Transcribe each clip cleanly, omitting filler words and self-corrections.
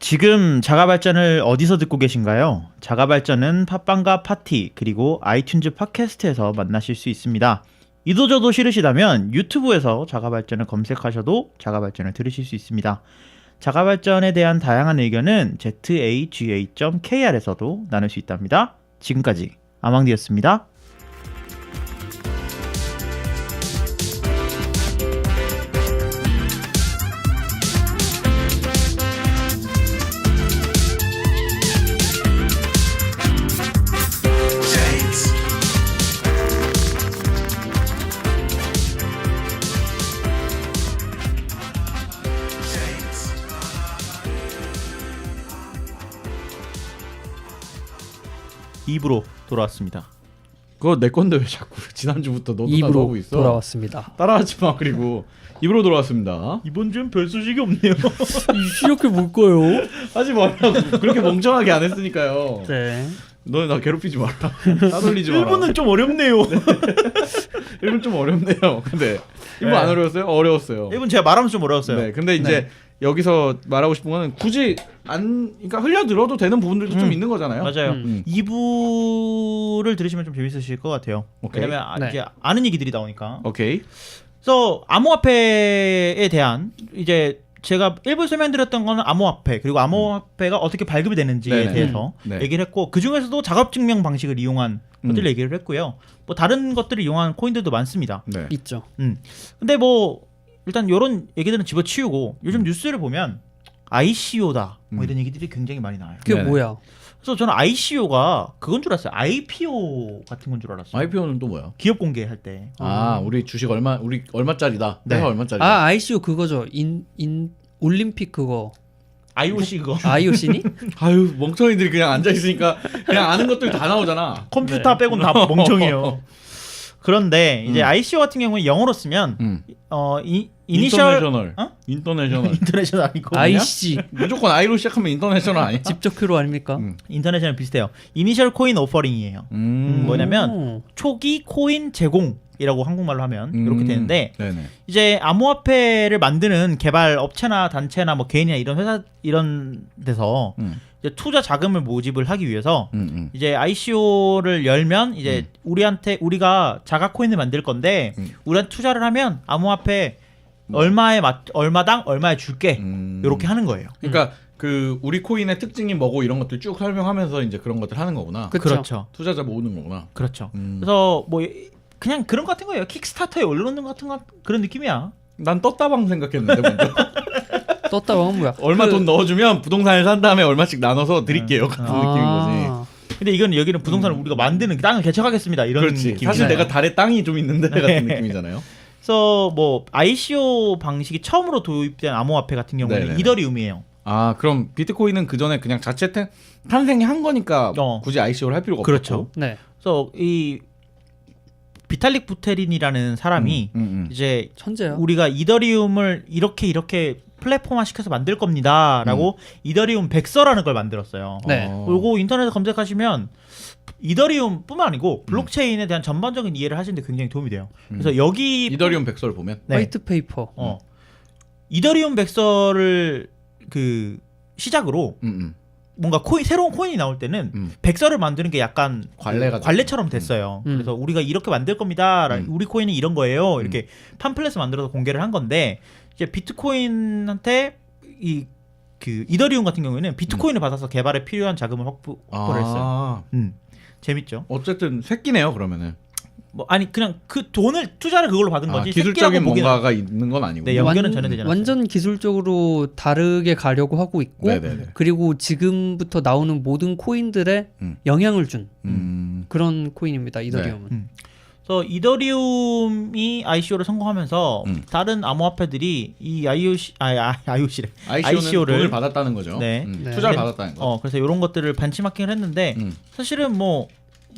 지금 자가발전을 어디서 듣고 계신가요? 자가발전은 팟빵과 파티 그리고 아이튠즈 팟캐스트에서 만나실 수 있습니다. 이도저도 싫으시다면 유튜브에서 자가발전을 검색하셔도 자가발전을 들으실 수 있습니다. 자가발전에 대한 다양한 의견은 zaga.kr에서도 나눌 수 있답니다. 지금까지 아망디였습니다. 입으로 돌아왔습니다. 그거 내 건데 왜 자꾸 지난주부터 너도 나도 입으로 하고 있어? 돌아왔습니다. 따라하지 마. 그리고 입으로 돌아왔습니다. 이번 주엔 별 소식이 없네요. 이렇게 뭘까요? 하지 말라고. 그렇게 멍청하게 안 했으니까요. 네. 너 나 괴롭히지 마라. 따돌리지 마라. 일본은 좀 어렵네요. 일본 좀 어렵네요. 근데 일본 네. 안 어려웠어요? 어려웠어요. 일본 제가 말하면 좀 어려웠어요. 네. 근데 이제 여기서 말하고 싶은 거는 굳이 그러니까 흘려들어도 되는 부분들도 좀 있는 거잖아요. 맞아요. 2부를 들으시면 좀 재밌으실 것 같아요. 오케이. 왜냐면 네. 이제 아는 얘기들이 나오니까. 오케이. 그래서 암호화폐에 대한 이제 제가 일부 설명드렸던 거는 암호화폐 그리고 암호화폐가 어떻게 발급이 되는지에 네네. 대해서 네. 얘기를 했고 그 중에서도 작업증명 방식을 이용한 것들 얘기를 했고요. 뭐 다른 것들을 이용한 코인들도 많습니다. 네. 있죠. 근데 뭐 일단 이런 얘기들은 집어치우고 요즘 뉴스를 보면 ICO다 뭐 이런 얘기들이 굉장히 많이 나와요. 그게 네네. 뭐야? 그래서 저는 ICO가 그건 줄 알았어요. IPO 같은 건 줄 알았어요. IPO는 또 뭐야? 기업 공개할 때. 우리 주식 우리 얼마짜리다. 네. 회사 얼마짜리다. 아, ICO 그거죠. 올림픽 그거. IOC 그거. IOC니? 아유 멍청이들이 그냥 앉아 있으니까 그냥 아는 것들 다 나오잖아. 컴퓨터 네. 빼고는 다 멍청해요. 그런데 이제 ICO 같은 경우는 영어로 쓰면 이니셜 인터내셔널. 인터내셔널 아니고 IC 무조건 I로 시작하면 인터내셔널 아니야? 집적표로 아닙니까? 인터내셔널 비슷해요. 이니셜 코인 오퍼링이에요. 뭐냐면 오. 초기 코인 제공이라고 한국말로 하면 이렇게 되는데 네네. 이제 암호화폐를 만드는 개발 업체나 단체나 뭐 개인이나 이런 회사 이런 데서 이제 투자 자금을 모집을 하기 위해서 이제 ICO를 열면 이제 우리가 자가 코인을 만들 건데 우리한테 투자를 하면 암호화폐 얼마당 얼마에 줄게 이렇게 하는 거예요. 그러니까 그 우리 코인의 특징이 뭐고 이런 것들 쭉 설명하면서 이제 그런 것들 하는 거구나. 그쵸. 그렇죠. 투자자 모으는 거구나. 그렇죠. 그래서 뭐 그냥 그런 거 같은 거예요. 킥스타터에 올려놓는 것 같은 그런 느낌이야. 난 떴다방 생각했는데 먼저. 떴다고 하면 뭐야? 얼마 돈 넣어주면 부동산을 산 다음에 얼마씩 나눠서 드릴게요 같은 느낌인 거지. 근데 이건 여기는 부동산을 우리가 만드는 땅을 개척하겠습니다. 이런 그렇지. 느낌이잖아요. 사실 내가 달에 땅이 좀 있는데 같은 느낌이잖아요. 그래서 뭐 ICO 방식이 처음으로 도입된 암호화폐 같은 경우는 네네네. 이더리움이에요. 아 그럼 비트코인은 그 전에 그냥 자체 탄생이 한 거니까 굳이 ICO를 할 필요가 그렇죠. 없고. 네. 그래서 이 비탈릭 부테린이라는 사람이 이제 천재야. 우리가 이더리움을 이렇게 플랫폼화 시켜서 만들 겁니다라고 이더리움 백서라는 걸 만들었어요. 네. 요거 인터넷에 검색하시면 이더리움뿐만 아니고 블록체인에 대한 전반적인 이해를 하시는데 굉장히 도움이 돼요. 그래서 여기 이더리움 백서를 보면 네. 화이트 페이퍼. 이더리움 백서를 그 시작으로 뭔가 새로운 코인이 나올 때는 백서를 만드는 게 약간 관례처럼 됐어요. 그래서 우리가 이렇게 만들 겁니다. 우리 코인은 이런 거예요. 이렇게 팜플렛을 만들어서 공개를 한 건데 이제 비트코인한테 그 이더리움 같은 경우에는 비트코인을 받아서 개발에 필요한 자금을 확보를 했어요. 재밌죠? 어쨌든 새끼네요 그러면은. 뭐 아니 그냥 그 돈을 투자를 그걸로 받은 거지. 기술적인 뭔가가 있는 건 아니고. 네, 연결은 전혀 되지 않았어요. 완전 기술적으로 다르게 가려고 하고 있고 네네네. 그리고 지금부터 나오는 모든 코인들에 영향을 준 그런 코인입니다. 이더리움은. 그래서 이더리움이 ICO를 성공하면서 다른 암호화폐들이 이 ICO를 돈을 받았다는 거죠. 네. 투자를 받았다는 거. 그래서 이런 것들을 반치마킹을 했는데 사실은 뭐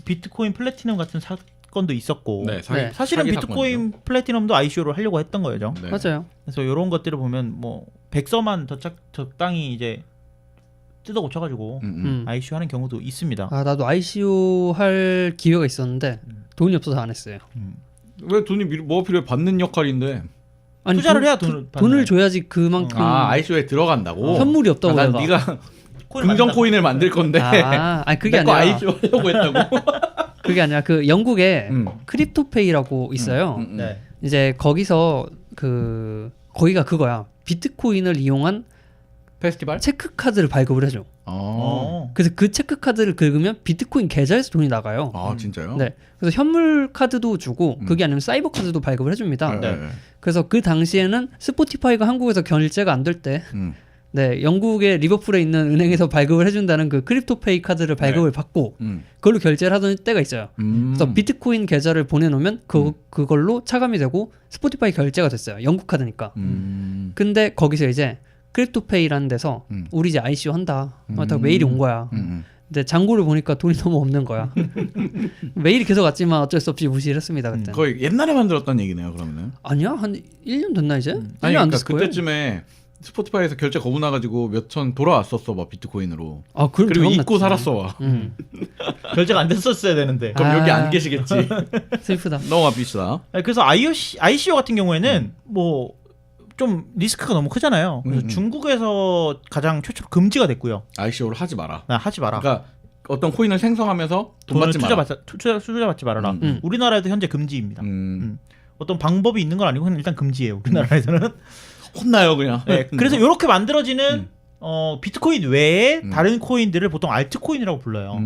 비트코인 플래티넘 같은 사건도 있었고 네, 사실은 비트코인 플래티넘도 ICO를 하려고 했던 거죠. 네. 맞아요. 그래서 이런 것들을 보면 뭐 백서만 적당히 이제 뜯어 고쳐가지고 ICO 하는 경우도 있습니다. 아 나도 ICO 할 기회가 있었는데 돈이 없어서 안 했어요. 왜 돈이 뭐가 필요해? 받는 역할인데. 아니, 투자를 해야 돈을 돈을 줘야지 그만큼 ICO에 들어간다고. 현물이 없다고 난 내가. 네가 긍정 코인을 만들 건데. 아니 그게 내거 아니라 ICO 하려고 했다고. 그게 아니라 그 영국에 크립토페이라고 있어요. 네. 이제 거기서 거기가 그거야. 비트코인을 이용한 페스티벌? 체크 카드를 발급을 해줘. 그래서 그 체크 카드를 긁으면 비트코인 계좌에서 돈이 나가요. 아 진짜요? 네. 그래서 현물 카드도 주고 그게 아니면 사이버 카드도 발급을 해줍니다. 네. 그래서 그 당시에는 스포티파이가 한국에서 결제가 안 될 때, 네, 영국의 리버풀에 있는 은행에서 발급을 해준다는 그 크립토페이 카드를 발급을 받고 그걸로 결제를 하던 때가 있어요. 그래서 비트코인 계좌를 보내놓으면 그걸로 차감이 되고 스포티파이 결제가 됐어요. 영국 카드니까. 근데 거기서 이제 크립토페이라는 데서 우리 이제 ICO 한다. 딱 메일이 온 거야. 근데 잔고를 보니까 돈이 너무 없는 거야. 메일이 계속 왔지만 어쩔 수 없이 무시를 했습니다. 그때. 거의 옛날에 만들었던 얘기네요. 그러면은. 아니야? 한 1년 됐나 이제? 1년 아니 안 그러니까 됐을 거예요. 그때쯤에 스포티파이에서 결제 거부 나가지고 몇천 돌아왔었어 막 비트코인으로. 그럼 그리고 대박 잊고 났지. 살았어 와. 결제가 안 됐었어야 되는데. 그럼 여기 안 계시겠지. 슬프다. 넘어갑시다. 그래서 ICO 같은 경우에는 뭐 좀 리스크가 너무 크잖아요. 그래서 중국에서 가장 최초로 금지가 됐고요. ICO를 하지 마라. 하지 마라. 그러니까 어떤 코인을 생성하면서 돈 받지 마라. 투자 받지 말아라. 우리나라에도 현재 금지입니다. 어떤 방법이 있는 건 아니고 그냥 일단 금지예요. 우리나라에서는. 혼나요 그냥. 네, 그래서 이렇게 만들어지는 비트코인 외에 다른 코인들을 보통 알트코인이라고 불러요.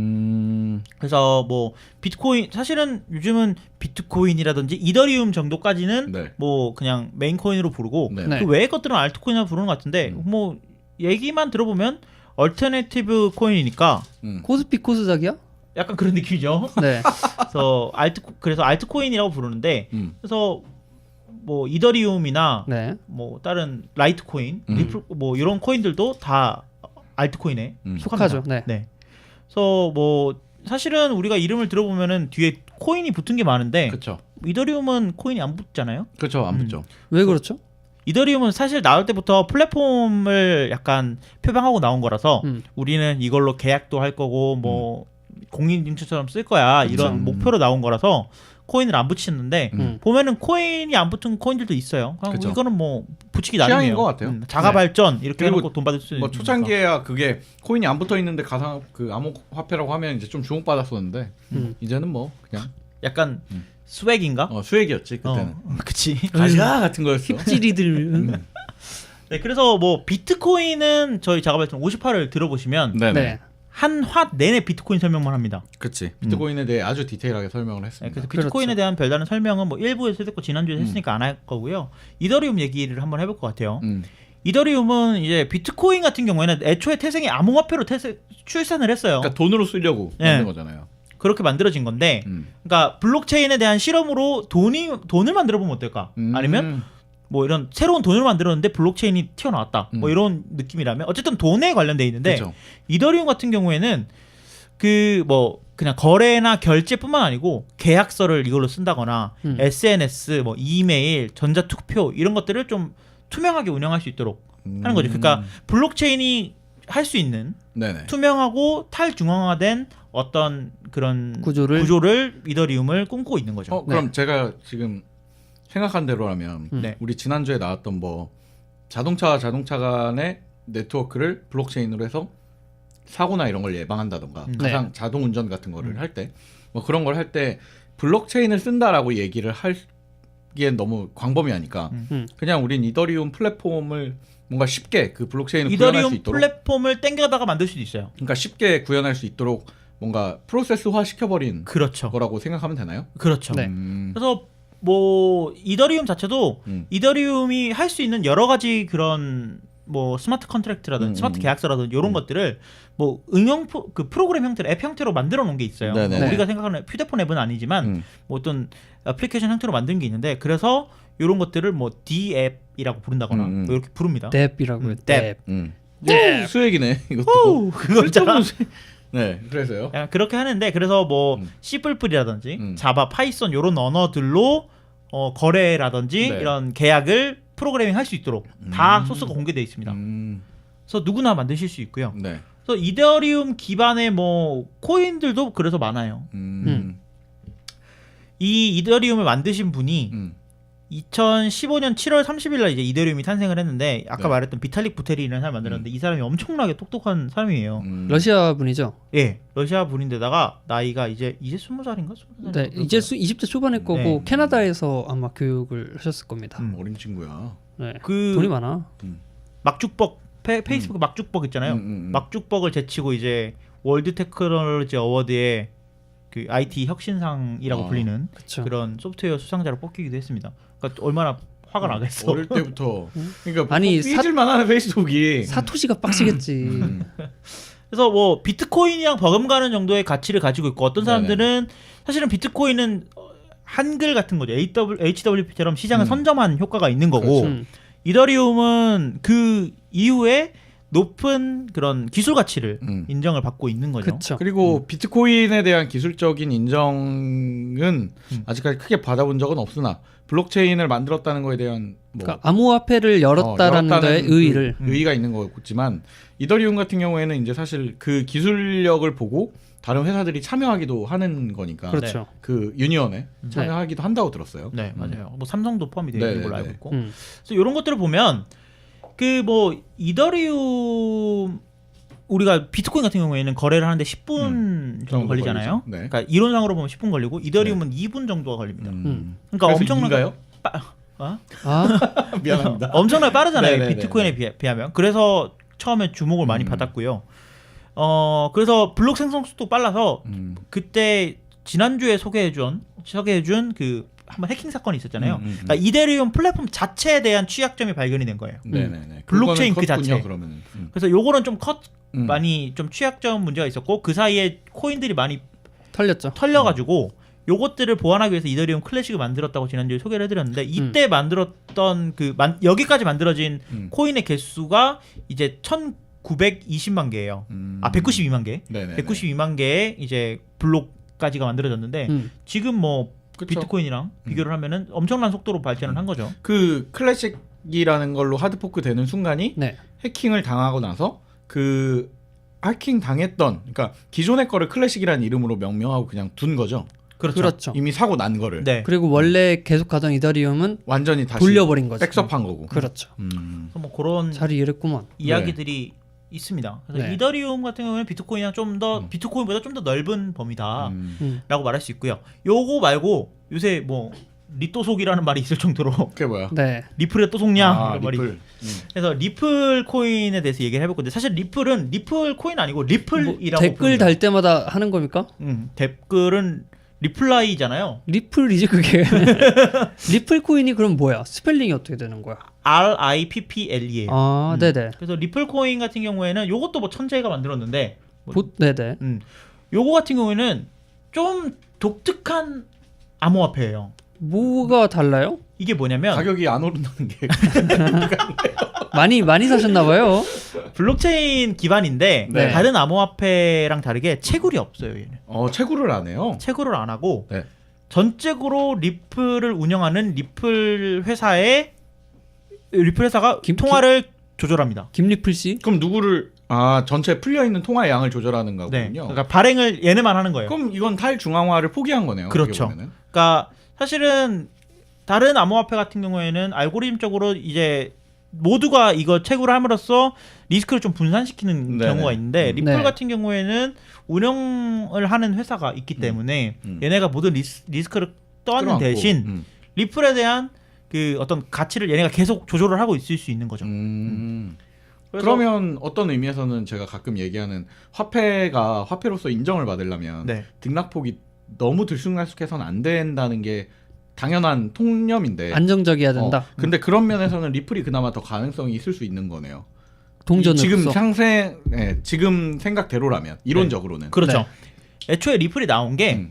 그래서 뭐 비트코인 사실은 요즘은 비트코인이라든지 이더리움 정도까지는 네. 뭐 그냥 메인 코인으로 부르고 네. 그 외의 것들은 알트코인이라고 부르는 것 같은데 뭐 얘기만 들어보면 얼터네티브 코인이니까 코스피 코스닥이야? 약간 그런 느낌이죠. 네. 그래서 알트코인이라고 부르는데 그래서 뭐 이더리움이나 네. 뭐 다른 라이트코인, 리플 뭐 이런 코인들도 다 알트코인에 속합니다. 속하죠. 네. 그래서 뭐 사실은 우리가 이름을 들어보면은 뒤에 코인이 붙은 게 많은데 그렇죠. 이더리움은 코인이 안 붙잖아요. 그렇죠. 안 붙죠. 왜 그렇죠? 이더리움은 사실 나올 때부터 플랫폼을 약간 표방하고 나온 거라서 우리는 이걸로 계약도 할 거고 뭐 공인인증서처럼 쓸 거야 이런 목표로 나온 거라서 코인을 안 붙이는데 보면은 코인이 안 붙은 코인들도 있어요. 그쵸. 이거는 뭐 붙이기 취향인 나름이에요. 것 같아요. 자가 발전 이렇게 그리고 해놓고 돈 받을 수 있는. 뭐 초창기에야 그게 코인이 안 붙어 있는데 가상 그 암호화폐라고 하면 이제 좀 주목받았었는데 이제는 뭐 그냥 약간 스웩인가? 수액이었지 그때는. 그치. 가시가 같은 거였어. 힙질이들. 네, 그래서 뭐 비트코인은 저희 자가 발전 58을 들어보시면 네네. 네. 한 화 내내 비트코인 설명만 합니다. 그렇지. 비트코인에 대해 아주 디테일하게 설명을 네, 했습니다. 그래서 비트코인에 대한 별다른 설명은 뭐 일부에서 했고 지난주에 했으니까 안 할 거고요. 이더리움 얘기를 한번 해볼 것 같아요. 이더리움은 이제 비트코인 같은 경우에는 애초에 태생이 암호화폐로 출산을 했어요. 그러니까 돈으로 쓰려고 만든 거잖아요. 그렇게 만들어진 건데, 그러니까 블록체인에 대한 실험으로 돈을 만들어 보면 어떨까? 아니면 뭐 이런 새로운 돈을 만들었는데 블록체인이 튀어나왔다. 뭐 이런 느낌이라면 어쨌든 돈에 관련돼 있는데 그쵸. 이더리움 같은 경우에는 그 뭐 그냥 거래나 결제뿐만 아니고 계약서를 이걸로 쓴다거나 SNS, 뭐 이메일, 전자투표 이런 것들을 좀 투명하게 운영할 수 있도록 하는 거죠. 그러니까 블록체인이 할 수 있는 네네. 투명하고 탈중앙화된 어떤 그런 구조를 이더리움을 꿈꾸고 있는 거죠. 그럼 제가 지금 생각한 대로라면 네. 우리 지난주에 나왔던 뭐 자동차 간의 네트워크를 블록체인으로 해서 사고나 이런 걸 예방한다던가 가상 자동 운전 같은 거를 할 때 뭐 그런 걸 할 때 블록체인을 쓴다라고 얘기를 하기엔 너무 광범위하니까 그냥 우린 이더리움 플랫폼을 뭔가 쉽게 그 블록체인을 구현할 수 이더리움 있도록 플랫폼을 땡겨다가 만들 수도 있어요. 그러니까 쉽게 구현할 수 있도록 뭔가 프로세스화 시켜버린 그렇죠. 거라고 생각하면 되나요? 그렇죠. 네. 그래서 뭐 이더리움 자체도 이더리움이 할 수 있는 여러 가지 그런 뭐 스마트 컨트랙트라든지 스마트 계약서라든지 이런 것들을 뭐 응용 그 프로그램 형태로 앱 형태로 만들어 놓은 게 있어요. 네네. 우리가 생각하는 휴대폰 앱은 아니지만 뭐 어떤 애플리케이션 형태로 만든 게 있는데 그래서 이런 것들을 뭐 D앱이라고 부른다거나 뭐 이렇게 부릅니다. 뎁이라고요. 뎁. 뎁. 수액이네 이것도. 그거 있잖아. 네, 그래서요. 그렇게 하는데 그래서 뭐 C++이라든지 자바, 파이썬 이런 언어들로 거래라든지 네. 이런 계약을 프로그래밍 할 수 있도록 다 소스가 공개되어 있습니다. 그래서 누구나 만드실 수 있고요. 네. 그래서 이더리움 기반의 뭐 코인들도 그래서 많아요. 이 이더리움을 만드신 분이 2015년 7월 30일 날 이제 이더리움이 탄생을 했는데 아까 네. 말했던 비탈릭 부테린이라는 사람이 만들었는데 이 사람이 엄청나게 똑똑한 사람이에요. 러시아 분이죠. 예, 러시아 분인데다가 나이가 이제 20살인가? 네, 이제 20대 초반일 거고 네. 캐나다에서 아마 교육을 하셨을 겁니다. 어린 친구야. 네. 그 돈이 많아. 막죽벅 페이스북 막죽벅 있잖아요. 막죽벅을 제치고 이제 월드 테크놀로지 어워드에 그 IT 혁신상이라고 불리는 그쵸. 그런 소프트웨어 수상자로 뽑히기도 했습니다. 그러니까 얼마나 화가 나겠어. 어릴 때부터. 그러니까 아니, 삐질만 하는 페이스북이. 사토시가 빡치겠지. 그래서 뭐 비트코인이랑 버금가는 정도의 가치를 가지고 있고 어떤 사람들은 사실은 비트코인은 한글 같은 거죠. HWP처럼 시장을 선점한 효과가 있는 거고 그렇죠. 이더리움은 그 이후에 높은 그런 기술 가치를 인정을 받고 있는 거죠. 그쵸. 그리고 비트코인에 대한 기술적인 인정은 아직까지 크게 받아본 적은 없으나 블록체인을 만들었다는 거에 대한 뭐 그러니까 암호화폐를 열었다라는 데에 의의를 의의가 있는 거겠지만 이더리움 같은 경우에는 이제 사실 그 기술력을 보고 다른 회사들이 참여하기도 하는 거니까 그렇죠. 그 유니언에 참여하기도 한다고 들었어요. 네, 맞아요. 뭐 삼성도 포함이 되어 있는 걸로 알고 있고. 그래서 이런 것들을 보면 그 뭐 이더리움 우리가 비트코인 같은 경우에는 거래를 하는데 10분 정도 걸리잖아요. 네. 그러니까 이론상으로 보면 10분 걸리고 이더리움은 2분 정도가 걸립니다. 그러니까 엄청나게 미안합니다. 엄청나게 빠르잖아요. 네네네네. 비트코인에 비하면. 그래서 처음에 주목을 많이 받았고요. 그래서 블록 생성 속도 빨라서 그때 지난주에 소개해준 그 한번 해킹 사건이 있었잖아요. 그러니까 이더리움 플랫폼 자체에 대한 취약점이 발견이 된 거예요. 네네네. 블록체인 그 그거는 자체. 그러면은. 그래서 요거는 좀 많이 좀 취약점 문제가 있었고 그 사이에 코인들이 많이 털렸죠. 털려가지고 요것들을 보완하기 위해서 이더리움 클래식을 만들었다고 지난주에 소개를 해드렸는데 이때 만들었던 여기까지 만들어진 코인의 개수가 이제 1920만 개예요. 192만 개. 네네네. 192만 개의 이제 블록까지가 만들어졌는데 지금 뭐 그쵸. 비트코인이랑 비교를 하면은 엄청난 속도로 발전을 한 거죠. 그 클래식이라는 걸로 하드포크 되는 순간이 네. 해킹을 당하고 나서 그 해킹 당했던 그러니까 기존의 거를 클래식이라는 이름으로 명명하고 그냥 둔 거죠. 그렇죠. 이미 사고 난 거를. 네. 그리고 원래 계속 가던 이더리움은 완전히 다시 돌려버린 거죠. 백업한 거고. 그렇죠. 그래서 뭐 그런 잘 이해했구만. 이야기들이 있습니다. 그래서 네. 이더리움 같은 경우는 비트코인이랑 좀 더 비트코인보다 좀 더 넓은 범위다라고 말할 수 있고요. 요거 말고 요새 뭐 리또속이라는 말이 있을 정도로 그게 뭐야? 네. 리플에 또 속냐 이런 말이. 리플. 그래서 리플 코인에 대해서 얘기를 해볼 건데 사실 리플은 리플 코인 아니고 리플이라고 뭐 댓글 부릅니다. 달 때마다 하는 겁니까? 댓글은 리플라이잖아요. 리플이지 그게. 리플 코인이 그럼 뭐야? 스펠링이 어떻게 되는 거야? RIPPL이에요. 아, 네네. 그래서 리플 코인 같은 경우에는 요것도 뭐 천재가 만들었는데 네네. 요거 같은 경우에는 좀 독특한 암호화폐예요. 뭐가 달라요? 이게 뭐냐면 가격이 안 오른다는 게 많이 사셨나봐요. 블록체인 기반인데 네. 다른 암호화폐랑 다르게 채굴이 없어요. 얘는 채굴을 안 해요. 채굴을 안 하고 네. 전적으로 리플을 운영하는 리플 회사가 통화를 조절합니다. 김리플 씨? 그럼 누구를 전체 풀려 있는 통화의 양을 조절하는 거군요. 네. 그러니까 발행을 얘네만 하는 거예요. 그럼 이건 탈중앙화를 포기한 거네요. 그렇죠. 그러니까 사실은 다른 암호화폐 같은 경우에는 알고리즘적으로 이제 모두가 이거 채굴을 함으로써 리스크를 좀 분산시키는 네네. 경우가 있는데 리플 네. 같은 경우에는 운영을 하는 회사가 있기 때문에 얘네가 모든 리스크를 떠안는 끌어안고. 대신 리플에 대한 그 어떤 가치를 얘네가 계속 조절을 하고 있을 수 있는 거죠. 그래서 그러면 어떤 의미에서는 제가 가끔 얘기하는 화폐가 화폐로서 인정을 받으려면 네. 등락폭이 너무 들쑥날쑥해서는 안 된다는 게 당연한 통념인데 안정적이어야 된다. 근데 그런 면에서는 리플이 그나마 더 가능성이 있을 수 있는 거네요. 동전으로서. 지금 생각대로라면 이론적으로는. 그렇죠. 애초에 리플이 나온 게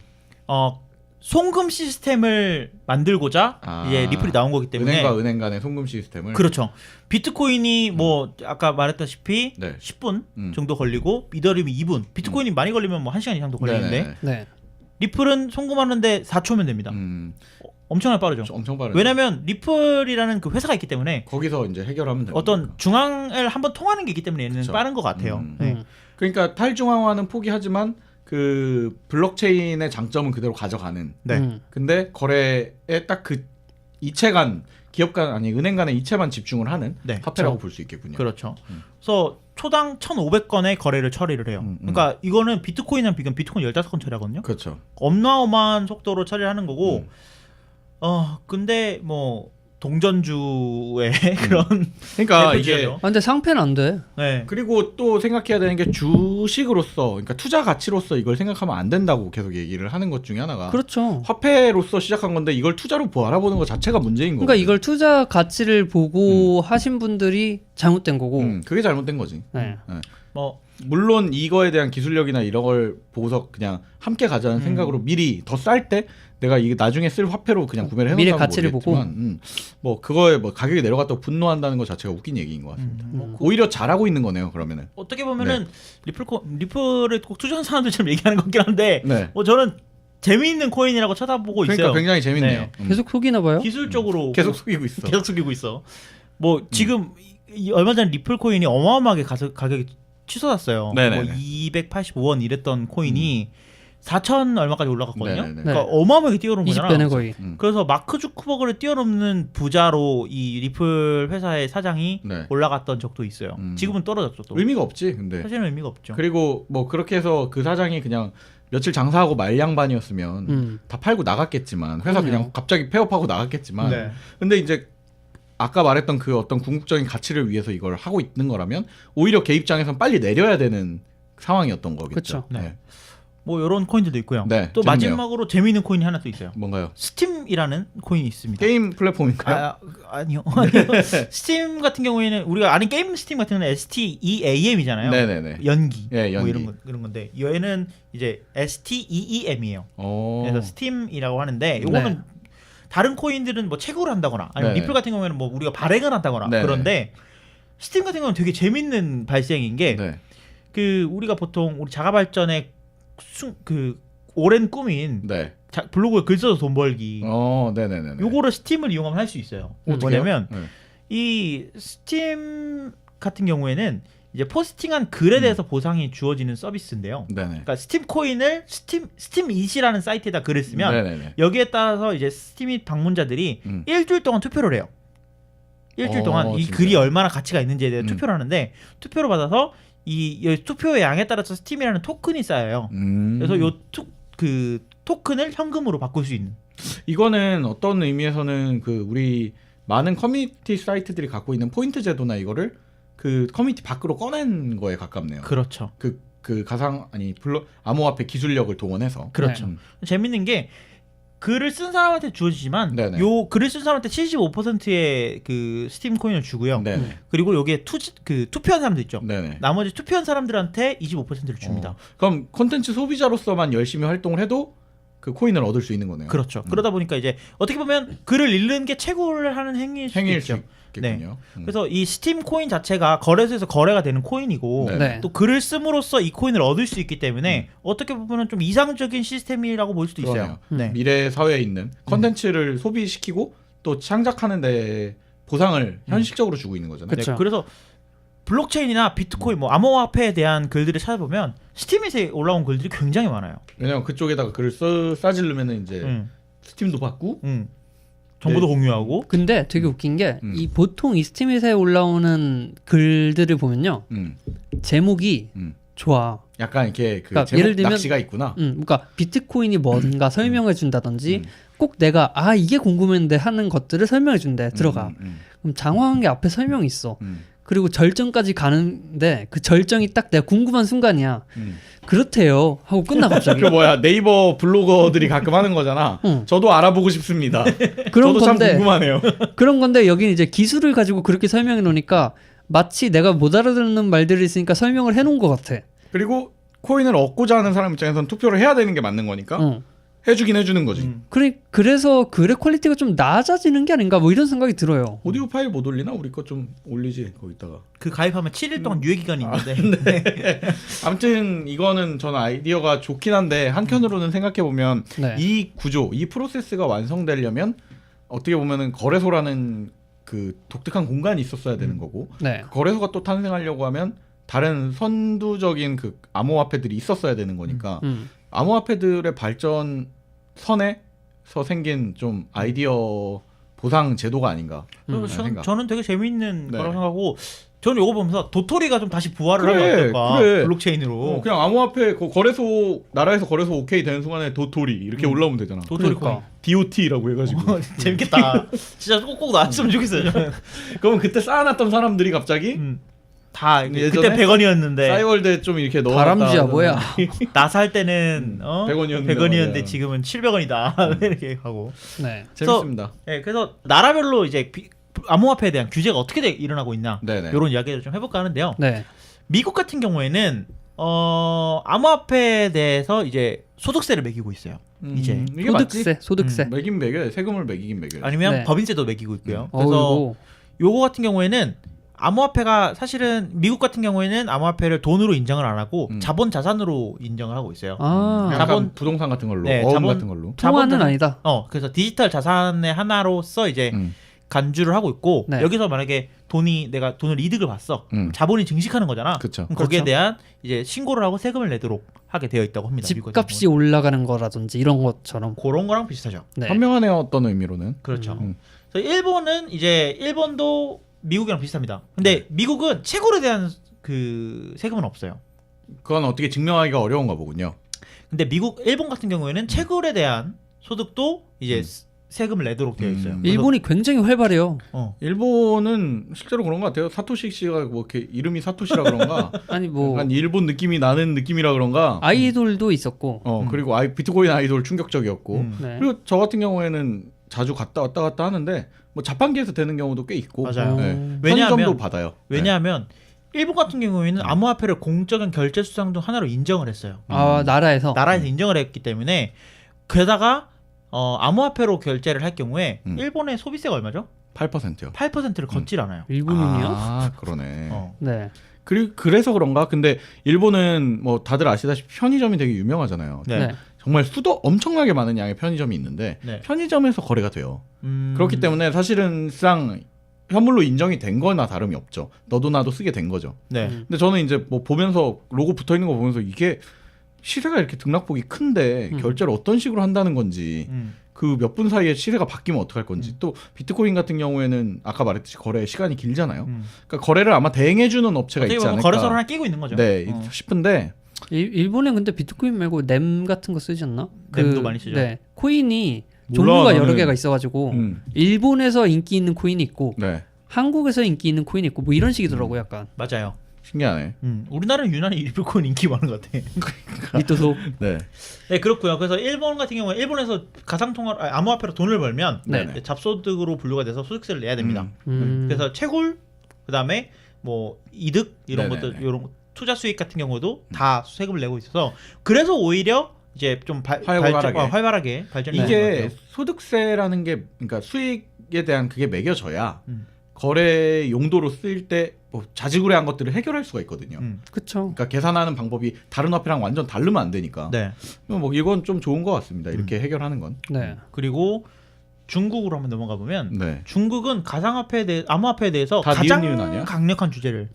송금 시스템을 만들고자 이제 리플이 나온 거기 때문에 은행과 은행 간의 송금 시스템을. 그렇죠. 비트코인이 뭐 아까 말했다시피 네. 10분 정도 걸리고 이더리움이 2분, 비트코인이 많이 걸리면 뭐 1시간 이상도 걸리는데 네네. 네. 리플은 송금하는데 4초면 됩니다. 엄청나게 빠르죠. 엄청 빠르죠. 왜냐면 리플이라는 그 회사가 있기 때문에 거기서 이제 해결하면 되는 어떤 거니까. 중앙을 한번 통하는 게 있기 때문에 얘는 그쵸. 빠른 것 같아요. 네. 그러니까 탈중앙화는 포기하지만 그 블록체인의 장점은 그대로 가져가는. 네. 근데 거래에 딱 그 이체 간 기업 간 아니 은행 간의 이체만 집중을 하는 네, 화폐라고 그렇죠. 볼 수 있겠군요. 그렇죠. 그래서 초당 1,500건의 거래를 처리를 해요. 그러니까 이거는 비트코인이랑 비교하면 비트코인 15건 처리하거든요. 그렇죠. 어마어마한 속도로 처리하를 하는 거고 근데 뭐 동전주의 그런 그러니까 이게 대표주죠. 근데 상패는 안 돼. 네. 그리고 또 생각해야 되는 게 주식으로서 그러니까 투자 가치로서 이걸 생각하면 안 된다고 계속 얘기를 하는 것 중에 하나가 그렇죠. 화폐로서 시작한 건데 이걸 투자로 바라보는 것 자체가 문제인 거고. 그러니까 이걸 투자 가치를 보고 하신 분들이 잘못된 거고. 그게 잘못된 거지. 네. 뭐 물론 이거에 대한 기술력이나 이런 걸 보고서 그냥 함께 가자는 생각으로 미리 더 쌀 때 내가 이게 나중에 쓸 화폐로 그냥 구매를 해놓는 미래 가치를 보고 뭐 그거에 뭐 가격이 내려갔다고 분노한다는 것 자체가 웃긴 얘기인 것 같습니다. 오히려 잘하고 있는 거네요. 그러면은 어떻게 보면은 리플을 꼭 투자하는 사람들처럼 얘기하는 것 같긴 한데 네. 뭐 저는 재미있는 코인이라고 쳐다보고 그러니까 있어요. 굉장히 재밌네요. 계속 속이나 봐요. 기술적으로 계속 속이고 있어. 계속 속이고 있어. 뭐 지금 얼마 전에 리플 코인이 어마어마하게 가격이 치솟았어요. 뭐 네네네. 285원 이랬던 코인이 4천 얼마까지 올라갔거든요. 네네네. 그러니까 어마어마하게 뛰어넘은 거잖아. 20배네 거의. 그래서 마크 주크버그를 뛰어넘는 부자로 이 리플 회사의 사장이 네. 올라갔던 적도 있어요. 지금은 떨어졌죠. 또. 의미가 없지. 근데 사실은 의미가 없죠. 그리고 뭐 그렇게 해서 그 사장이 그냥 며칠 장사하고 말양반이었으면 다 팔고 나갔겠지만 회사 그럼요. 그냥 갑자기 폐업하고 나갔겠지만 네. 근데 이제 아까 말했던 그 어떤 궁극적인 가치를 위해서 이걸 하고 있는 거라면 오히려 걔 입장에선 빨리 내려야 되는 상황이었던 거겠죠. 그쵸. 네. 뭐 이런 코인들도 있고요. 네, 또 재밌네요. 마지막으로 재미있는 코인이 하나 또 있어요. 뭔가요? 스팀이라는 코인이 있습니다. 게임 플랫폼인가요? 아니요. 스팀 같은 경우에는 우리가 아는 게임 스팀 같은 경우는 STEAM이잖아요. 네네네. 연기. 예, 뭐 연기. 이런 건데 얘는 이제 STEEM이에요. 어. 그래서 스팀이라고 하는데 요거는 다른 코인들은 뭐 채굴을 한다거나 아니면 네. 리플 같은 경우에는 뭐 우리가 발행을 한다거나 네. 그런데 스팀 같은 경우는 되게 재밌는 발생인 게 네. 그 우리가 보통 우리 자가 발전의 그 오랜 꿈인 네. 블로그에 글 써서 돈 벌기. 네네네. 요거를 스팀을 이용하면 할 수 있어요. 어떻게요? 뭐냐면 네. 이 스팀 같은 경우에는 이제 포스팅한 글에 대해서 보상이 주어지는 서비스인데요. 네네. 그러니까 스팀 코인을 스팀잇이라는 사이트에다 글을 쓰면 네네네. 여기에 따라서 이제 스팀잇 방문자들이 일주일 동안 투표를 해요. 일주일 동안 이 진짜요? 글이 얼마나 가치가 있는지에 대해 투표를 하는데 투표를 받아서 이 투표의 양에 따라서 스팀이라는 토큰이 쌓여요. 그래서 요 토큰을 현금으로 바꿀 수 있는. 이거는 어떤 의미에서는 그 우리 많은 커뮤니티 사이트들이 갖고 있는 포인트 제도나 이거를 그 커뮤니티 밖으로 꺼낸 거에 가깝네요. 그렇죠. 그 암호화폐 기술력을 동원해서. 그렇죠. 재밌는 게 글을 쓴 사람한테 주어지지만 네네. 요 글을 쓴 사람한테 75%의 그 스팀 코인을 주고요. 네네. 그리고 여기에 투표한 사람들 있죠. 네네. 나머지 투표한 사람들한테 25%를 줍니다. 그럼 콘텐츠 소비자로서만 열심히 활동을 해도 그 코인을 얻을 수 있는 거네요. 그렇죠. 그러다 보니까 이제 어떻게 보면 글을 읽는 게 채굴을 하는 행위일 수도 행위일 있죠. 수 있겠군요. 그래서 이 스팀 코인 자체가 거래소에서 거래가 되는 코인이고 네. 또 글을 씀으로써 이 코인을 얻을 수 있기 때문에 어떻게 보면 좀 이상적인 시스템이라고 볼 수도 있어요. 그러네요. 미래 사회에 있는 컨텐츠를 소비시키고 또 창작하는 데 보상을 현실적으로 주고 있는 거잖아요. 그쵸. 그래서 블록체인이나 비트코인, 뭐 암호화폐에 대한 글들을 찾아보면 스팀에 올라온 글들이 굉장히 많아요. 왜냐면 그쪽에다가 글을 싸지르면은 이제 스팀도 받고 정보도 공유하고. 근데 되게 웃긴 게 이 보통 이 스팀잇에 올라오는 글들을 보면요. 제목이 좋아. 약간 이렇게 그 그러니까 제목 예를 들면 낚시가 있구나. 그러니까 비트코인이 뭔가 설명해 준다든지 꼭 내가 이게 궁금했는데 하는 것들을 설명해 준대. 들어가. 그럼 장황한 게 앞에 설명이 있어. 그리고 절정까지 가는데 그 절정이 딱 내가 궁금한 순간이야. 그렇대요 하고 끝나 갑자기. 그 뭐야 네이버 블로거들이 가끔 하는 거잖아. 저도 알아보고 싶습니다. 그런 저도 건데, 참 궁금하네요. 그런 건데 여기는 이제 기술을 가지고 그렇게 설명해 놓으니까 마치 내가 못 알아듣는 말들이 있으니까 설명을 해놓은 것 같아. 그리고 코인을 얻고자 하는 사람 입장에서는 투표를 해야 되는 게 맞는 거니까 해주긴 해주는 거지. 그래서 글의 퀄리티가 좀 낮아지는 게 아닌가 뭐 이런 생각이 들어요. 오디오 파일 못 올리나? 우리 거 좀 올리지 거기다가. 그 가입하면 7일 동안 유예 기간이 있는데. 아무튼 이거는 저는 아이디어가 좋긴 한데 한편으로는 생각해 보면 이 구조, 이 프로세스가 완성되려면 어떻게 보면은 거래소라는 그 독특한 공간이 있었어야 되는 거고 거래소가 또 탄생하려고 하면 다른 선두적인 그 암호화폐들이 있었어야 되는 거니까 암호화폐들의 발전 선에서 생긴 좀 아이디어 보상 제도가 아닌가. 저는 되게 재미있는 네. 거라고 생각하고 저는 이거 보면서 도토리가 좀 다시 부활을 하면 어떨까 블록체인으로 그냥 암호화폐 거래소 나라에서 거래소 오케이 되는 순간에 도토리 이렇게 올라오면 되잖아. 도토리 코인 DOT라고 해가지고 재밌겠다. 진짜 꼭꼭 나왔으면 좋겠어요. 그러면 그때 쌓아놨던 사람들이 갑자기 다 그때 100원이었는데 싸이월드에 좀 이렇게 넣어. 다람쥐야 뭐야? 나 살 때는 100원이었는데 지금은 700원이다 이렇게 하고. 네, 재밌습니다. 그래서 나라별로 이제 암호화폐에 대한 규제가 어떻게 일어나고 있나 이런 이야기를 좀 해볼까 하는데요. 네. 미국 같은 경우에는 암호화폐에 대해서 이제 소득세를 매기고 있어요. 이제 소득세 매긴 매겨 세금을 매기긴 매겨요. 아니면 법인세도 매기고 있고요. 그래서 요거 같은 경우에는 암호화폐가 사실은 미국 같은 경우에는 암호화폐를 돈으로 인정을 안 하고 자본 자산으로 인정을 하고 있어요. 자본 부동산 같은 걸로, 어음 같은 걸로. 통화는 아니다. 그래서 디지털 자산의 하나로서 이제 간주를 하고 있고 여기서 만약에 내가 돈을 이득을 봤어. 자본이 증식하는 거잖아. 그쵸. 그럼 거기에 대한 이제 신고를 하고 세금을 내도록 하게 되어 있다고 합니다. 집값이 올라가는 거라든지 이런 것처럼 그런 거랑 비슷하죠. 네. 현명하네요. 어떤 의미로는. 그렇죠. 그래서 일본도 미국이랑 비슷합니다. 근데 미국은 채굴에 대한 그 세금은 없어요. 그건 어떻게 증명하기가 어려운가 보군요. 근데 일본 같은 경우에는 채굴에 대한 소득도 이제 세금을 내도록 되어 있어요. 일본이 굉장히 활발해요. 일본은 실제로 그런 것 같아요. 사토시 씨가 뭐 이렇게 이름이 사토시라 그런가? 아니 뭐 약간 일본 느낌이 나는 느낌이라 그런가? 아이돌도 있었고. 그리고 비트코인 아이돌 충격적이었고. 네. 그리고 저 같은 경우에는 자주 왔다 갔다 하는데 뭐 자판기에서 되는 경우도 꽤 있고. 맞아요. 편의점도 받아요. 왜냐하면 일본 같은 경우에는 암호화폐를 공적인 결제 수단도 하나로 인정을 했어요. 나라에서 인정을 했기 때문에 게다가 암호화폐로 결제를 할 경우에 일본의 소비세가 얼마죠? 8%요. 8%를 걷질 않아요. 일본은요? 그러네. 네. 그래서 그런가? 근데 일본은 뭐 다들 아시다시피 편의점이 되게 유명하잖아요. 네. 정말 엄청나게 많은 양의 편의점이 있는데 편의점에서 거래가 돼요. 그렇기 때문에 사실상 현물로 인정이 된 거나 다름이 없죠. 너도 나도 쓰게 된 거죠. 근데 저는 이제 뭐 보면서 로고 붙어 있는 거 보면서 이게 시세가 이렇게 등락폭이 큰데 결제를 어떤 식으로 한다는 건지 그 몇 분 사이에 시세가 바뀌면 어떡할 건지 또 비트코인 같은 경우에는 아까 말했듯이 거래 시간이 길잖아요. 그러니까 거래를 아마 대행해주는 업체가 있지 않을까. 거래소를 하나 끼고 있는 거죠. 싶은데 일본에 근데 비트코인 말고 램 같은 거 쓰지 않나? 램도 많이 쓰죠. 네. 코인이 종류가 여러 개가 있어가지고 일본에서 인기 있는 코인이 있고 한국에서 인기 있는 코인이 있고 뭐 이런 식이더라고 약간. 맞아요. 신기하네. 우리나라는 유난히 일본코인 인기 많은 것 같아. 이또소. 네 그렇고요. 그래서 일본 같은 경우에 일본에서 암호화폐로 돈을 벌면 잡소득으로 분류가 돼서 소득세를 내야 됩니다. 그래서 채굴 그다음에 뭐 이득 이런 것들 이런 투자 수익 같은 경우도 다 세금을 내고 있어서 그래서 오히려 이제 좀 활발하게 발전이 이게 소득세라는 게 그러니까 수익에 대한 그게 매겨져야 거래 용도로 쓰일 때 뭐 자질구레한 것들을 해결할 수가 있거든요. 그렇죠. 그러니까 계산하는 방법이 다른 화폐랑 완전 다르면 안 되니까. 뭐 이건 좀 좋은 것 같습니다. 이렇게 해결하는 건. 그리고 중국으로 한번 넘어가 보면 중국은 암호화폐에 대해서 가장 강력한 규제를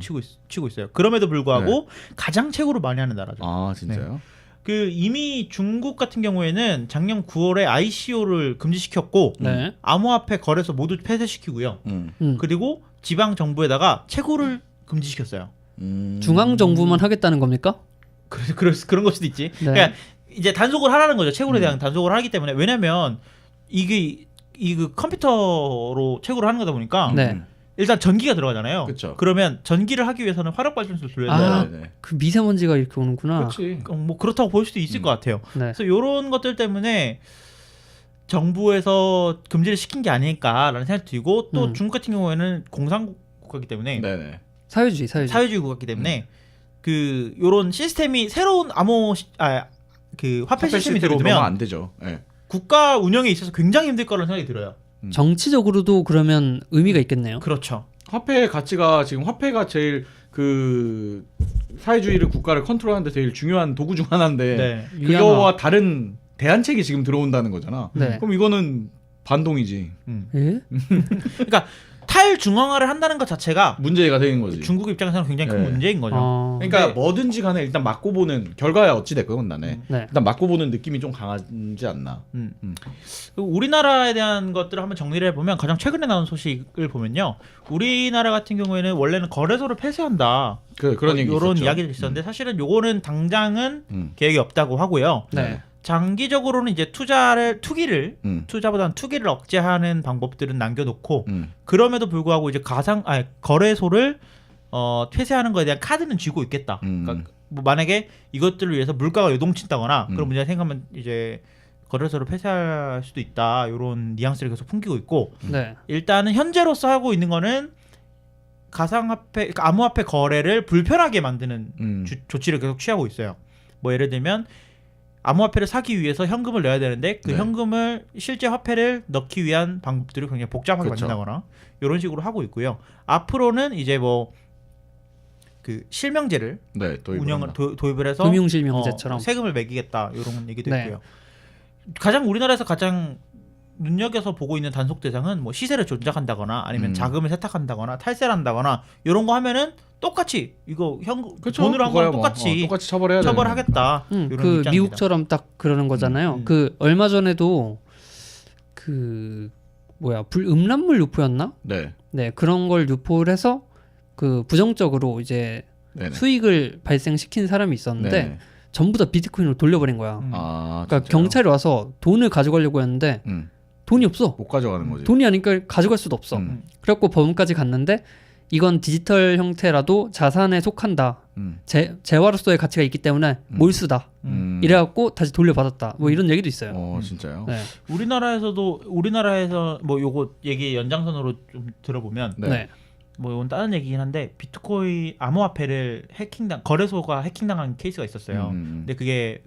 치고 있어요. 그럼에도 불구하고 가장 채굴을 많이 하는 나라죠. 아 진짜요? 이미 중국 같은 경우에는 작년 9월에 ICO를 금지시켰고 암호화폐 거래소 모두 폐쇄시키고요. 그리고 지방 정부에다가 채굴을 금지시켰어요. 중앙 정부만 하겠다는 겁니까? 그런 걸 수도 있지. 그러니까 이제 단속을 하라는 거죠. 채굴에 대한 단속을 하기 때문에. 왜냐면 이게 컴퓨터로 채굴을 하는 거다 보니까 일단 전기가 들어가잖아요. 그러면 전기를 하기 위해서는 화력발전소를 돌려야 돼요. 그 미세먼지가 이렇게 오는구나. 뭐 그렇다고 볼 수도 있을 것 같아요. 그래서 이런 것들 때문에 정부에서 금지를 시킨 게 아닐까라는 생각이 들고 또 중국 같은 경우에는 공산국 국가이기 때문에 사회주의 국가이기 때문에 요런 시스템이 새로운 화폐 시스템이 들어오면 안 되죠. 국가 운영에 있어서 굉장히 힘들 거라는 생각이 들어요. 정치적으로도 그러면 의미가 있겠네요. 그렇죠. 화폐의 가치가 지금 화폐가 제일 사회주의를 국가를 컨트롤하는데 제일 중요한 도구 중 하나인데 그거와 다른 대안책이 지금 들어온다는 거잖아. 그럼 이거는 반동이지. 그러니까 탈중앙화를 한다는 것 자체가 문제가 되는 거지. 중국 입장에서는 굉장히 큰 네. 문제인 거죠. 그러니까 뭐든지 간에 일단 맞고 보는 결과야 어찌 됐건 간에 네. 일단 맞고 보는 느낌이 좀 강하지 않나. 그리고 우리나라에 대한 것들을 한번 정리를 해보면 가장 최근에 나온 소식을 보면요, 우리나라 같은 경우에는 원래는 거래소를 폐쇄한다. 그런 얘기 이런 있었죠. 이야기들이 있었는데 사실은 요거는 당장은 계획이 없다고 하고요. 네. 장기적으로는 이제 투기를 투자보다는 투기를 억제하는 방법들은 남겨놓고 그럼에도 불구하고 이제 거래소를 폐쇄하는 거에 대한 카드는 쥐고 있겠다. 그러니까 뭐 만약에 이것들을 위해서 물가가 요동친다거나 그런 문제가 생기면 이제 거래소를 폐쇄할 수도 있다. 이런 뉘앙스를 계속 풍기고 있고 네. 일단은 현재로서 하고 있는 거는 가상화폐, 그러니까 암호화폐 거래를 불편하게 만드는 조치를 계속 취하고 있어요. 뭐 예를 들면 암호화폐를 사기 위해서 현금을 내야 되는데 그 네. 현금을 실제 화폐를 넣기 위한 방법들을 굉장히 복잡하게 그렇죠. 만든다거나 이런 식으로 하고 있고요. 앞으로는 이제 뭐 그 실명제를 네, 도입을 해서 금융실명제처럼 세금을 매기겠다 이런 얘기도 네. 있고요. 우리나라에서 가장 눈여겨서 보고 있는 단속 대상은 뭐 시세를 조작한다거나 아니면 자금을 세탁한다거나 탈세를 한다거나 이런 거 하면은 똑같이 이거 돈으로 한 거랑 똑같이 처벌하겠다. 그 입장입니다. 미국처럼 딱 그러는 거잖아요. 그 얼마 전에도 음란물 유포였나? 네. 네, 그런 걸 유포를 해서 그 부정적으로 이제 네네. 수익을 발생시킨 사람이 있었는데 네네. 전부 다 비트코인으로 돌려버린 거야. 그러니까 진짜요? 경찰이 와서 돈을 가져가려고 했는데 돈이 없어. 못 가져가는 거지. 돈이 아니니까 가져갈 수도 없어. 그래갖고 법원까지 갔는데 이건 디지털 형태라도 자산에 속한다. 재화로서의 가치가 있기 때문에 몰수다. 이래갖고 다시 돌려받았다. 뭐 이런 얘기도 있어요. 진짜요? 네. 우리나라에서 뭐 요거 얘기 연장선으로 좀 들어보면 네. 뭐 이건 다른 얘기긴 한데 비트코인 암호화폐를 거래소가 해킹당한 케이스가 있었어요. 근데 그게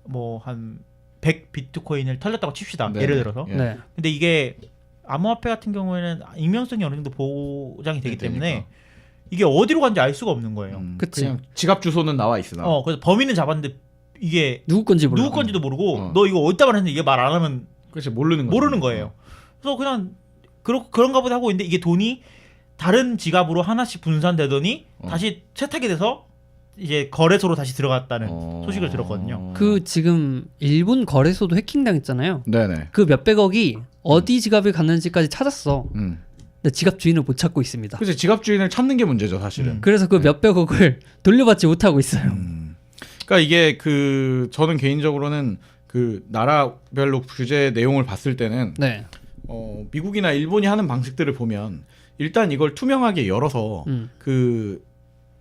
뭐 한 100 비트코인을 털렸다고 칩시다. 네. 예를 들어서. 네. 근데 이게 암호화폐 같은 경우에는 익명성이 어느 정도 보장이 되기 때문에 이게 어디로 간지 알 수가 없는 거예요. 그치. 그냥 지갑 주소는 나와 있으나. 그래서 범인은 잡았는데 이게 누구 건지 몰라. 누구 건지도 모르고 너 이거 어디다 말했는데 이게 말 안 하면 그렇지 모르는 거예요. 그래서 그냥 그런가 보다 하고 있는데 이게 돈이 다른 지갑으로 하나씩 분산되더니 다시 세탁이 돼서 이제 거래소로 다시 들어갔다는 소식을 들었거든요. 그 지금 일본 거래소도 해킹당했잖아요. 네네. 그 몇백억이 어디 지갑에 갔는지까지 찾았어. 근데 지갑 주인을 못 찾고 있습니다. 그치 지갑 주인을 찾는 게 문제죠 사실은. 그래서 그 몇백억을 돌려받지 못하고 있어요. 그러니까 이게 저는 개인적으로는 그 나라별로 규제 내용을 봤을 때는 네. 미국이나 일본이 하는 방식들을 보면 일단 이걸 투명하게 열어서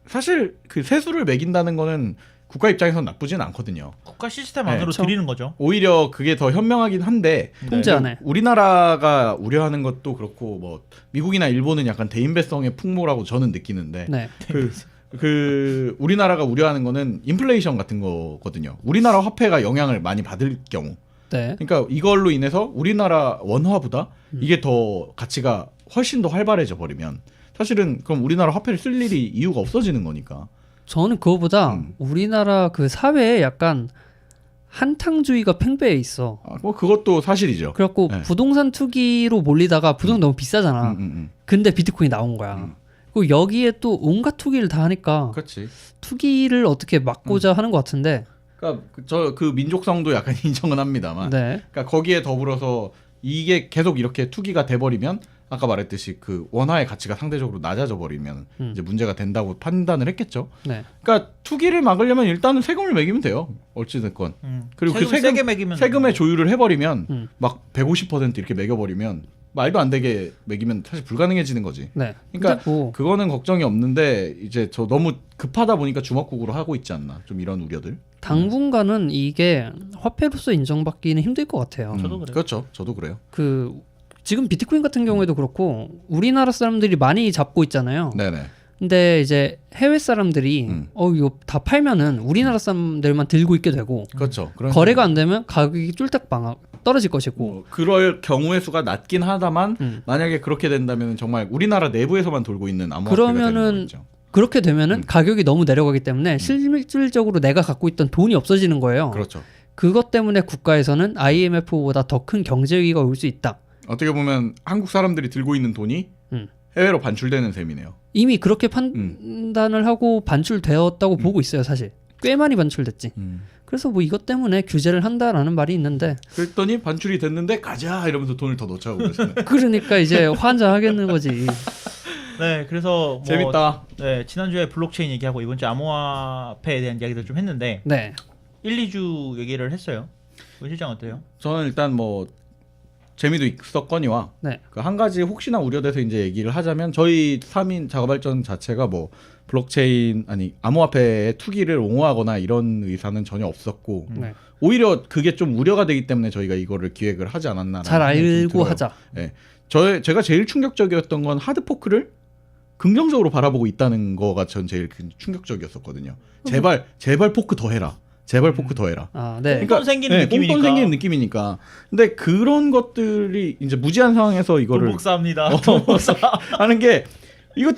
사실 그 세수를 매긴다는 거는 국가 입장에서는 나쁘진 않거든요. 국가 시스템 안으로 네. 들이는 거죠. 오히려 그게 더 현명하긴 한데 통제 안에. 우리나라가 우려하는 것도 그렇고 뭐 미국이나 일본은 약간 대인배성의 풍모라고 저는 느끼는데 네. 그 우리나라가 우려하는 거는 인플레이션 같은 거거든요. 우리나라 화폐가 영향을 많이 받을 경우. 네. 그러니까 이걸로 인해서 우리나라 원화보다 이게 더 가치가 훨씬 더 활발해져 버리면 사실은 그럼 우리나라 화폐를 쓸 일이 이유가 없어지는 거니까. 저는 그거보다 우리나라 그 사회에 약간 한탕주의가 팽배해 있어. 뭐 그것도 사실이죠. 그래갖고 네. 부동산 투기로 몰리다가 부동산 너무 비싸잖아. 근데 비트코인이 나온 거야. 그리고 여기에 또 온갖 투기를 다 하니까 그렇지. 투기를 어떻게 막고자 하는 것 같은데. 그러니까 그 민족성도 약간 인정은 합니다만. 네. 그러니까 거기에 더불어서 이게 계속 이렇게 투기가 돼버리면 아까 말했듯이 그 원화의 가치가 상대적으로 낮아져 버리면 이제 문제가 된다고 판단을 했겠죠. 네. 그러니까 투기를 막으려면 일단은 세금을 매기면 돼요. 어찌됐건. 그리고 그 세게 매기면 세금의 조율을 해버리면 막 150% 이렇게 매겨버리면 말도 안 되게 매기면 사실 불가능해지는 거지. 네. 그러니까 뭐 그거는 걱정이 없는데 이제 저 너무 급하다 보니까 주먹국으로 하고 있지 않나. 좀 이런 우려들. 당분간은 이게 화폐로서 인정받기는 힘들 것 같아요. 저도 그래요. 그렇죠. 저도 그래요. 지금 비트코인 같은 경우에도 그렇고 우리나라 사람들이 많이 잡고 있잖아요. 네네. 근데 이제 해외 사람들이 이거 다 팔면은 우리나라 사람들만 들고 있게 되고 그렇죠. 거래가 안 되면 가격이 쫄딱 떨어질 것이고 그럴 경우의 수가 낮긴 하다만 만약에 그렇게 된다면 정말 우리나라 내부에서만 돌고 있는 암호화폐가 되는 거죠. 그렇게 되면은 가격이 너무 내려가기 때문에 실질적으로 내가 갖고 있던 돈이 없어지는 거예요. 그렇죠. 그것 때문에 국가에서는 IMF보다 더 큰 경제 위기가 올 수 있다. 어떻게 보면 한국 사람들이 들고 있는 돈이 해외로 반출되는 셈이네요. 이미 그렇게 판단을 하고 반출되었다고 보고 있어요. 사실 꽤 많이 반출됐지. 그래서 뭐 이것 때문에 규제를 한다라는 말이 있는데 그랬더니 반출이 됐는데 가자 이러면서 돈을 더 넣자고 그러시네. 그러니까 이제 환장하겠는 거지. 네, 그래서 뭐 재밌다. 네, 지난주에 블록체인 얘기하고 이번 주 암호화폐에 대한 이야기들 좀 했는데 네. 1, 2주 얘기를 했어요. 문 실장 어때요? 저는 일단 뭐 재미도 있었거니와 네. 그 한 가지 혹시나 우려돼서 이제 얘기를 하자면 저희 3인 작업발전 자체가 뭐 블록체인 아니 암호화폐의 투기를 옹호하거나 이런 의사는 전혀 없었고 네. 오히려 그게 좀 우려가 되기 때문에 저희가 이거를 기획을 하지 않았나 잘 알고 하자. 네. 제가 제일 충격적이었던 건 하드포크를 긍정적으로 바라보고 있다는 거가 전 제일 충격적이었었거든요. 제발 포크 더 해라. 제발 포크 더 해라. 아, 네. 뽕돈 생기는 느낌이니까. 뽕돈 생기는 느낌이니까. 근데 그런 것들이 이제 무제한 상황에서 이거를 복사합니다. 돈 복사. 하는 게 이거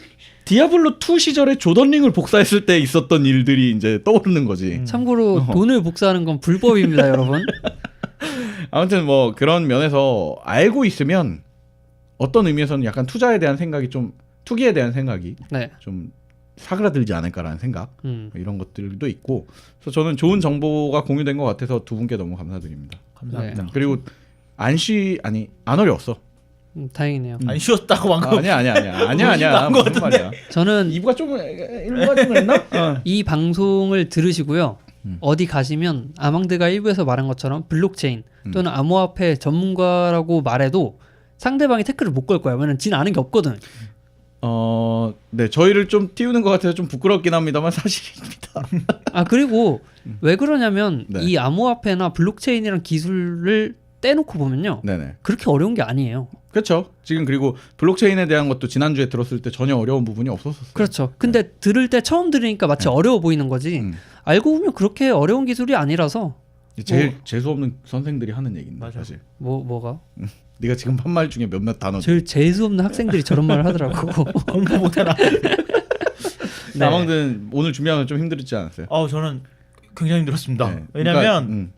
디아블로 2 시절에 조던링을 복사했을 때 있었던 일들이 이제 떠오르는 거지. 참고로 돈을 복사하는 건 불법입니다, 여러분. 아무튼 뭐 그런 면에서 알고 있으면 어떤 의미에서는 약간 투자에 대한 생각이 좀 투기에 대한 생각이 네. 좀 사그라들지 않을까라는 생각 이런 것들도 있고 그래서 저는 좋은 정보가 공유된 것 같아서 두 분께 너무 감사드립니다. 감사합니다. 네. 그리고 안 어려웠어. 다행이네요. 안 쉬었다고 방금. 아니야 것 무슨 말이야. 저는 이부가 좀 했나? 이 방송을 들으시고요. 어디 가시면 아망드가 일부에서 말한 것처럼 블록체인 또는 암호화폐 전문가라고 말해도 상대방이 태클을 못 걸 거야. 왜냐면 지는 아는 게 없거든. 네 저희를 좀 띄우는 것 같아서 좀 부끄럽긴 합니다만 사실입니다. 아 그리고 왜 그러냐면 네. 이 암호화폐나 블록체인이란 기술을 떼놓고 보면요. 네네. 그렇게 어려운 게 아니에요. 그렇죠. 지금 그리고 블록체인에 대한 것도 지난주에 들었을 때 전혀 어려운 부분이 없었어요. 그렇죠. 근데 들을 때 처음 들으니까 마치 어려워 보이는 거지. 알고 보면 그렇게 어려운 기술이 아니라서. 제일 재수 없는 선생들이 하는 얘기인데 맞아. 사실. 뭐가? 네가 지금 한 말 중에 몇몇 단어. 제일 재수 없는 학생들이 저런 말을 하더라고. 공부 못해라. 네. 아무튼 오늘 준비하면 좀 힘들지 않았어요? 저는 굉장히 힘들었습니다. 네. 왜냐면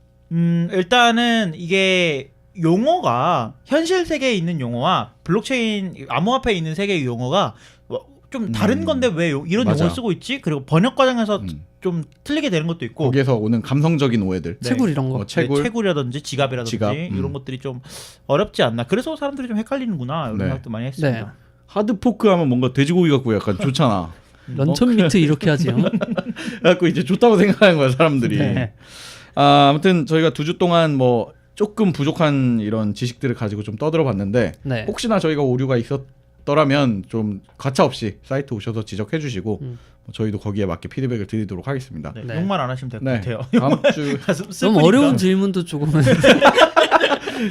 일단은 이게 용어가 현실 세계에 있는 용어와 블록체인 암호화폐에 있는 세계의 용어가 좀 다른 건데 왜 이런 맞아. 용어를 쓰고 있지? 그리고 번역 과정에서 좀 틀리게 되는 것도 있고 거기에서 오는 감성적인 오해들. 네. 채굴 이런 거. 채굴이라든지 지갑이라든지 지갑. 이런 것들이 좀 어렵지 않나. 그래서 사람들이 좀 헷갈리는구나 이런 네. 생각도 많이 했습니다. 네. 하드포크 하면 뭔가 돼지고기 같고 약간 좋잖아. 런천 미트 이렇게 하지. 그래갖고 이제 좋다고 생각하는 거야 사람들이. 네. 아무튼 저희가 2주 동안 뭐 조금 부족한 이런 지식들을 가지고 좀 떠들어봤는데 네. 혹시나 저희가 오류가 있었더라면 좀 가차 없이 사이트 오셔서 지적해주시고 저희도 거기에 맞게 피드백을 드리도록 하겠습니다. 네, 네. 욕만 안 하시면 될 것 네. 같아요. 다음 주 너무 어려운 질문도 조금은.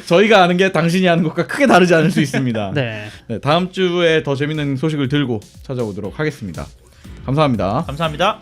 저희가 아는 게 당신이 아는 것과 크게 다르지 않을 수 있습니다. 네. 네, 다음 주에 더 재밌는 소식을 들고 찾아오도록 하겠습니다. 감사합니다. 감사합니다.